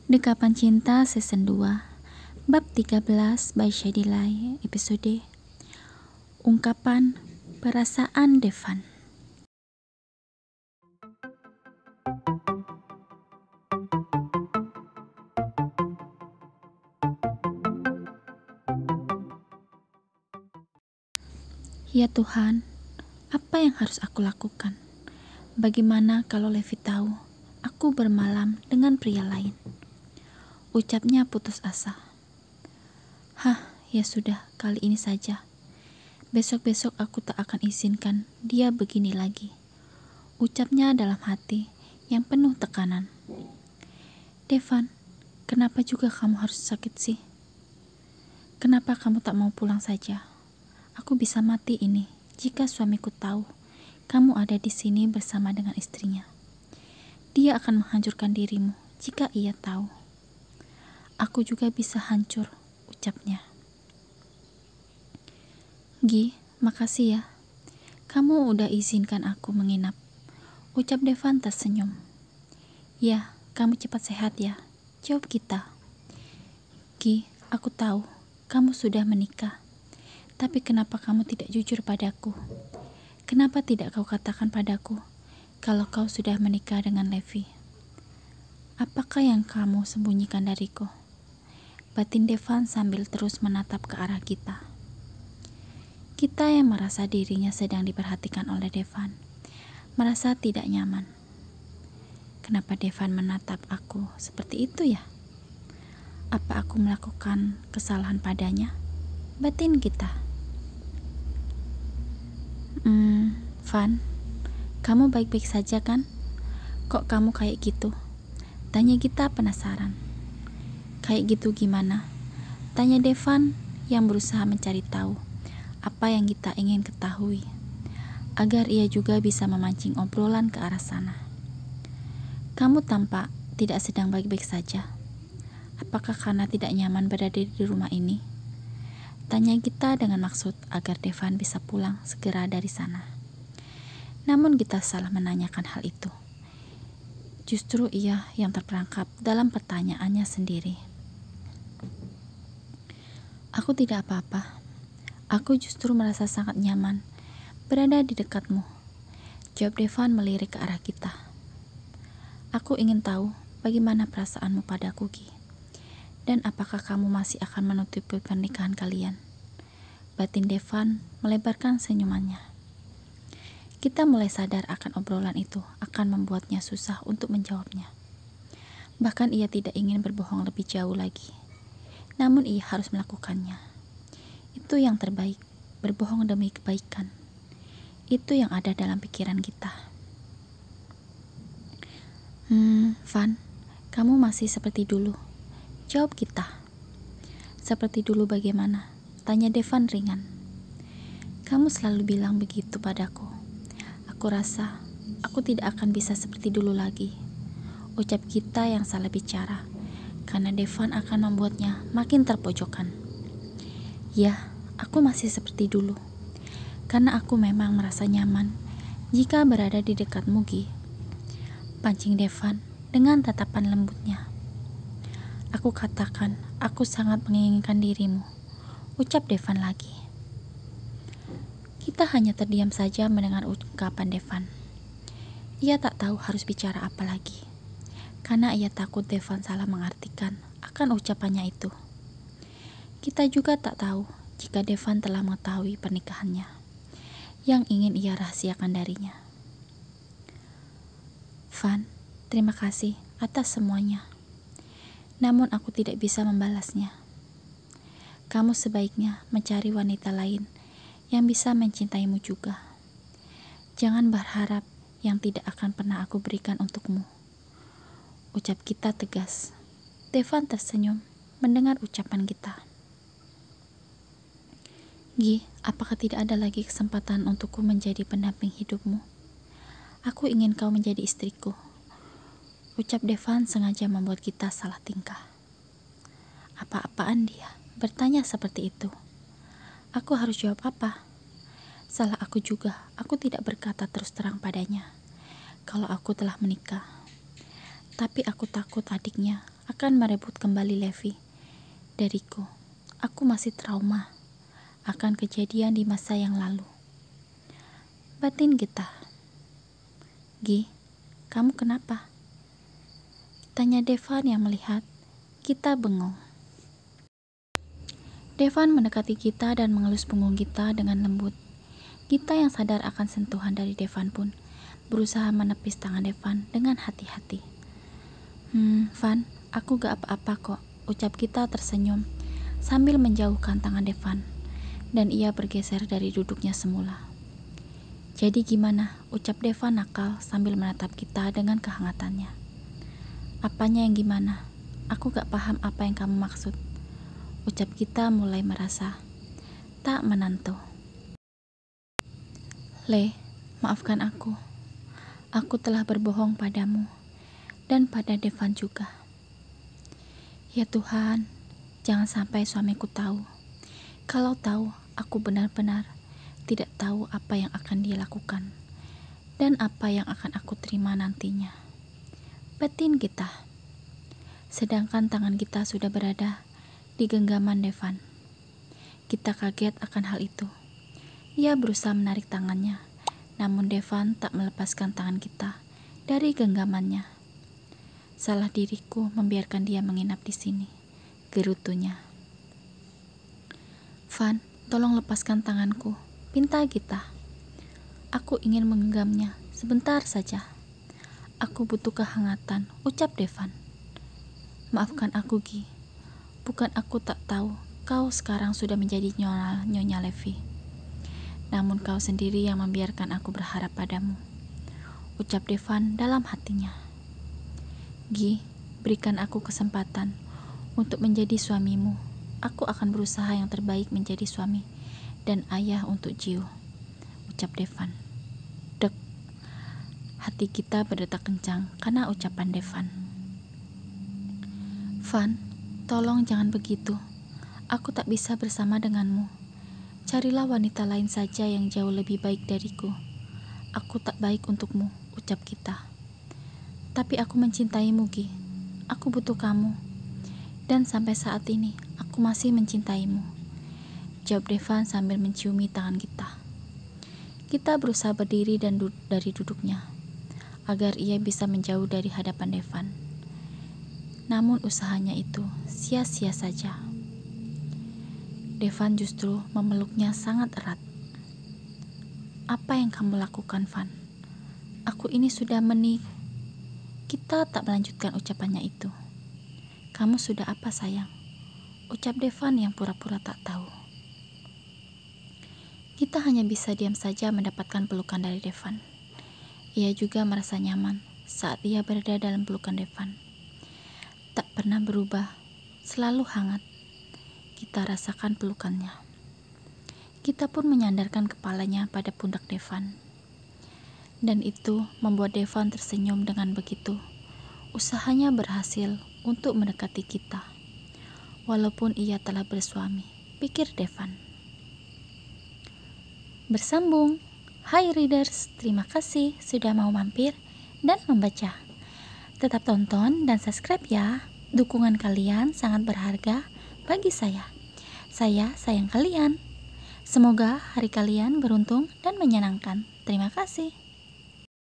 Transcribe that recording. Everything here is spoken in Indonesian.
Dekapan Cinta Season 2 Bab 13 by Shadilay Episode Ungkapan Perasaan Devan. Ya Tuhan, apa yang harus aku lakukan? Bagaimana kalau Levi tahu aku bermalam dengan pria lain? Ucapnya putus asa. Ya sudah, kali ini saja. Besok-besok aku tak akan izinkan dia begini lagi. Ucapnya dalam hati yang penuh tekanan. Devan, kenapa juga kamu harus sakit sih? Kenapa kamu tak mau pulang saja? Aku bisa mati ini jika suamiku tahu kamu ada di sini bersama dengan istrinya. Dia akan menghancurkan dirimu jika ia tahu. Aku juga bisa hancur, ucapnya. Gi, makasih ya. Kamu udah izinkan aku menginap, ucap Devan tersenyum. Ya, kamu cepat sehat ya, jawab Gita. Gi, aku tahu kamu sudah menikah. Tapi kenapa kamu tidak jujur padaku? Kenapa tidak kau katakan padaku kalau kau sudah menikah dengan Levi? Apakah yang kamu sembunyikan dariku? Batin Devan sambil terus menatap ke arah Gita. Gita yang merasa dirinya sedang diperhatikan oleh Devan, merasa tidak nyaman. Kenapa Devan menatap aku seperti itu ya? Apa aku melakukan kesalahan padanya? Batin Gita. Van, kamu baik-baik saja kan? Kok kamu kayak gitu? Tanya Gita penasaran. Kayak gitu gimana? Tanya Devan yang berusaha mencari tahu apa yang Gita ingin ketahui, agar ia juga bisa memancing obrolan ke arah sana. Kamu tampak tidak sedang baik-baik saja. Apakah karena tidak nyaman berada di rumah ini? Tanya Gita dengan maksud agar Devan bisa pulang segera dari sana. Namun Gita salah menanyakan hal itu. Justru ia yang terperangkap dalam pertanyaannya sendiri. Aku tidak apa-apa. Aku justru merasa sangat nyaman berada di dekatmu, jawab Devan melirik ke arah Gita. Aku ingin tahu bagaimana perasaanmu padaku, Gi. Dan apakah kamu masih akan menutupi pernikahan kalian? Batin Devan melebarkan senyumannya. Kita mulai sadar akan obrolan itu akan membuatnya susah untuk menjawabnya. Bahkan ia tidak ingin berbohong lebih jauh lagi. Namun ia harus melakukannya. Itu yang terbaik, berbohong demi kebaikan. Itu yang ada dalam pikiran kita. Van, kamu masih seperti dulu, jawab Gita. Seperti dulu bagaimana? Tanya Devan ringan. Kamu selalu bilang begitu padaku. Aku rasa aku tidak akan bisa seperti dulu lagi, ucap Gita yang salah bicara, karena Devan akan membuatnya makin terpojokan. Ya, aku masih seperti dulu, karena aku memang merasa nyaman jika berada di dekatmu, Gi. Pancing Devan dengan tatapan lembutnya. Aku katakan, aku sangat menginginkan dirimu, ucap Devan lagi. Kita hanya terdiam saja mendengar ungkapan Devan. Ia tak tahu harus bicara apa lagi, karena ia takut Devan salah mengartikan akan ucapannya itu. Kita juga tak tahu jika Devan telah mengetahui pernikahannya, yang ingin ia rahasiakan darinya. Van, terima kasih atas semuanya. Namun aku tidak bisa membalasnya. Kamu sebaiknya mencari wanita lain yang bisa mencintaimu juga. Jangan berharap yang tidak akan pernah aku berikan untukmu, ucap Gita tegas. Devan tersenyum mendengar ucapan Gita. Gi, apakah tidak ada lagi kesempatan untukku menjadi pendamping hidupmu? Aku ingin kau menjadi istriku, ucap Devan sengaja membuat Gita salah tingkah. Apa-apaan dia bertanya seperti itu? Aku harus jawab apa? Salah aku juga, aku tidak berkata terus terang padanya kalau aku telah menikah. Tapi aku takut adiknya akan merebut kembali Levi dariku. Aku masih trauma akan kejadian di masa yang lalu. Batin getah. Gi, kamu kenapa? Tanya Devan yang melihat. Kita bengong. Devan mendekati kita dan mengelus punggung kita dengan lembut. Kita yang sadar akan sentuhan dari Devan pun berusaha menepis tangan Devan dengan hati-hati. Van, aku gak apa-apa kok, ucap kita tersenyum sambil menjauhkan tangan Devan, dan ia bergeser dari duduknya semula. Jadi gimana? Ucap Devan nakal sambil menatap kita dengan kehangatannya. Apanya yang gimana? Aku gak paham apa yang kamu maksud. Ucap kita mulai merasa tak menentu. Le, maafkan aku. Aku telah berbohong padamu dan pada Devan juga. Ya Tuhan, jangan sampai suamiku tahu. Kalau tahu, aku benar-benar tidak tahu apa yang akan dia lakukan dan apa yang akan aku terima nantinya. Batin kita. Sedangkan tangan kita sudah berada di genggaman Devan. Kita kaget akan hal itu. Ia berusaha menarik tangannya, namun Devan tak melepaskan tangan kita dari genggamannya. Salah diriku membiarkan dia menginap di sini, gerutunya. Van, tolong lepaskan tanganku, pinta kita. Aku ingin menggenggamnya sebentar saja. Aku butuh kehangatan, ucap Devan. Maafkan aku, Gi. Bukan aku tak tahu, kau sekarang sudah menjadi Nyonya Levi. Namun kau sendiri yang membiarkan aku berharap padamu, ucap Devan dalam hatinya. Gi, berikan aku kesempatan untuk menjadi suamimu. Aku akan berusaha yang terbaik menjadi suami dan ayah untuk Gio, ucap Devan. Dek, hati kita berdetak kencang karena ucapan Devan. Van, tolong jangan begitu. Aku tak bisa bersama denganmu. Carilah wanita lain saja yang jauh lebih baik dariku. Aku tak baik untukmu, ucap kita. Tapi aku mencintaimu, Gi. Aku butuh kamu. Dan sampai saat ini, aku masih mencintaimu, jawab Devan sambil menciumi tangan kita. Kita berusaha berdiri dan dari duduknya, agar ia bisa menjauh dari hadapan Devan. Namun usahanya itu sia-sia saja. Devan justru memeluknya sangat erat. Apa yang kamu lakukan, Van? Aku ini sudah Kita tak melanjutkan ucapannya itu. Kamu sudah apa, sayang? Ucap Devan yang pura-pura tak tahu. Kita hanya bisa diam saja mendapatkan pelukan dari Devan. Ia juga merasa nyaman saat ia berada dalam pelukan Devan. Tak pernah berubah, selalu hangat. Kita rasakan pelukannya. Kita pun menyandarkan kepalanya pada pundak Devan. Dan itu membuat Devan tersenyum dengan begitu. Usahanya berhasil untuk mendekati kita. Walaupun ia telah bersuami, pikir Devan. Bersambung. Hai readers, terima kasih sudah mau mampir dan membaca. Tetap tonton dan subscribe ya. Dukungan kalian sangat berharga bagi saya. Saya sayang kalian. Semoga hari kalian beruntung dan menyenangkan. Terima kasih.